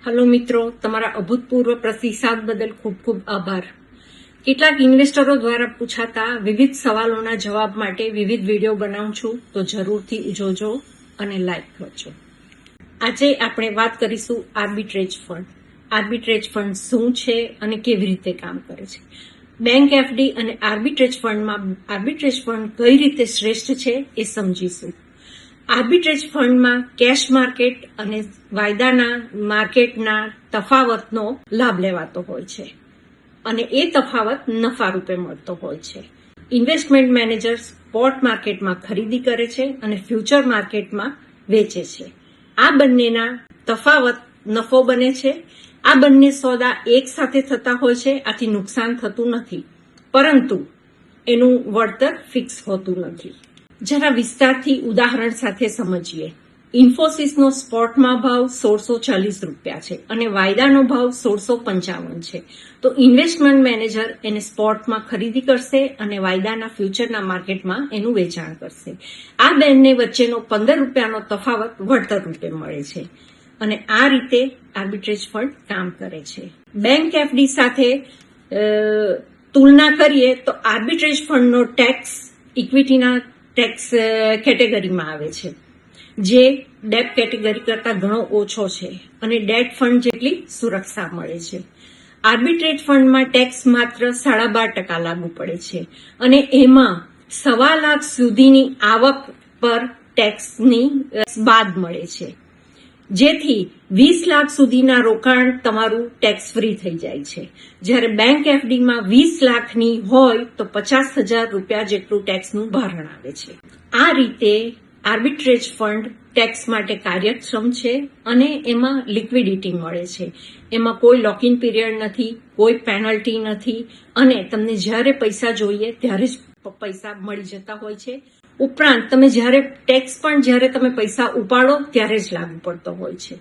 Hello મિત્રો, તમારા અભૂતપૂર્વ પ્રતિસાદ બદલ ખૂબ ખૂબ આભાર. કેટલાક ઇન્વેસ્ટરો દ્વારા પૂછાતા વિવિધ સવાલોના જવાબ માટે વિવિધ વિડીયો બનાવું છું, તો જરૂરથી જોજો અને લાઈક કરજો. આજે આપણે વાત કરીશું આર્બિટ્રેજ ફંડ. આર્બિટ્રેજ ફંડ શું છે અને કેવી રીતે કામ કરે છે. બેંક એફડી અને આર્બિટ્રેજ ફંડમાં આર્બિટ્રેજ ફંડ કઈ રીતે શ્રેષ્ઠ છે એ સમજીશું. આર્બિટ્રેજ ફંડમાં કેશ માર્કેટ અને વાયદાના માર્કેટના તફાવતનો લાભ લેવાતો હોય છે અને એ તફાવત નફા રૂપે મળતો હોય છે. ઇન્વેસ્ટમેન્ટ મેનેજર સ્પોટ માર્કેટમાં ખરીદી કરે છે અને ફ્યુચર માર્કેટમાં વેચે છે. આ બંનેના તફાવત નફો બને છે. આ બંને સોદા એક સાથે થતા હોય છે, આથી નુકસાન થતું નથી, પરંતુ એનું વળતર ફિક્સ હોતું નથી. જરા વિસ્તારથી ઉદાહરણ સાથે સમજીએ. ઇન્ફોસિસનો સ્પોટમાં ભાવ 1640 રૂપિયા છે અને વાયદાનો ભાવ 1655 છે. તો ઇન્વેસ્ટમેન્ટ મેનેજર એને સ્પોટમાં ખરીદી કરશે અને વાયદાના ફ્યુચરના માર્કેટમાં એનું વેચાણ કરશે. આ બંને વચ્ચેનો 15 રૂપિયાનો તફાવત વળતર રૂપે મળે છે અને આ રીતે આર્બિટ્રેજ ફંડ કામ કરે છે. બેંક એફડી સાથે તુલના કરીએ તો આર્બિટ્રેજ ફંડનો ટેક્સ ઇક્વિટીના ટેક્સ કેટેગરીમાં આવે છે, જે ડેટ કેટેગરી કરતા ઘણો ઓછો છે અને ડેટ ફંડ જેટલી સુરક્ષા મળે છે. આર્બિટ્રેજ ફંડમાં ટેક્સ માત્ર 12.5% લાગુ પડે છે અને એમાં 1.25 લાખ સુધીની આવક પર ટેક્સની બાદ મળે છે, જેથી 20 લાખ સુધીના રોકાણ તમારું ટેક્સ ફ્રી થઈ જાય છે. જ્યારે બેંક એફડીમાં 20 લાખની હોય તો 50,000 રૂપિયા જેટલું ટેક્સનું ભારણ આવે છે. આ રીતે આર્બિટ્રેજ ફંડ ટેક્સ માટે કાર્યક્ષમ છે અને એમાં લિક્વિડિટી મળે છે. એમાં કોઈ લોકિન પીરિયડ નથી, કોઈ પેનલ્ટી નથી અને તમને જ્યારે પૈસા જોઈએ ત્યારે જ પૈસા મળી જતા હોય છે. ઉપરાંત તમે જ્યારે તમે પૈસા ઉપાડો ત્યારે જ લાગુ પડતો હોય છે.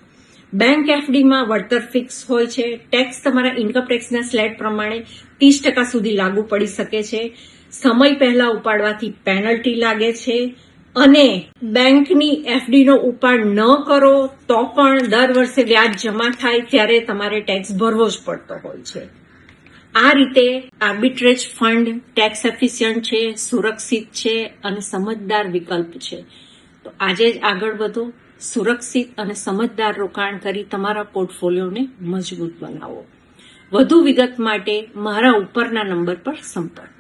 બેંક એફડીમાં વળતર ફિક્સ હોય છે. ટેક્સ તમારા ઇન્કમ ટેક્સના સ્લેબ પ્રમાણે 30% સુધી લાગુ પડી શકે છે. સમય પહેલા ઉપાડવાથી પેનલ્ટી લાગે છે અને બેંકની એફડીનો ઉપાડ ન કરો તો પણ દર વર્ષે વ્યાજ જમા થાય ત્યારે તમારે ટેક્સ ભરવો જ પડતો હોય છે. આ રીતે આર્બિટ્રેજ ફંડ ટેક્સ એફિશિયન્ટ છે, સુરક્ષિત છે અને સમજદાર વિકલ્પ છે. તો આજે જ આગળ વધો, સુરક્ષિત અને સમજદાર રોકાણ કરી તમારા પોર્ટફોલિયોને મજબૂત બનાવો. વધુ વિગત માટે મારા ઉપરના નંબર પર સંપર્ક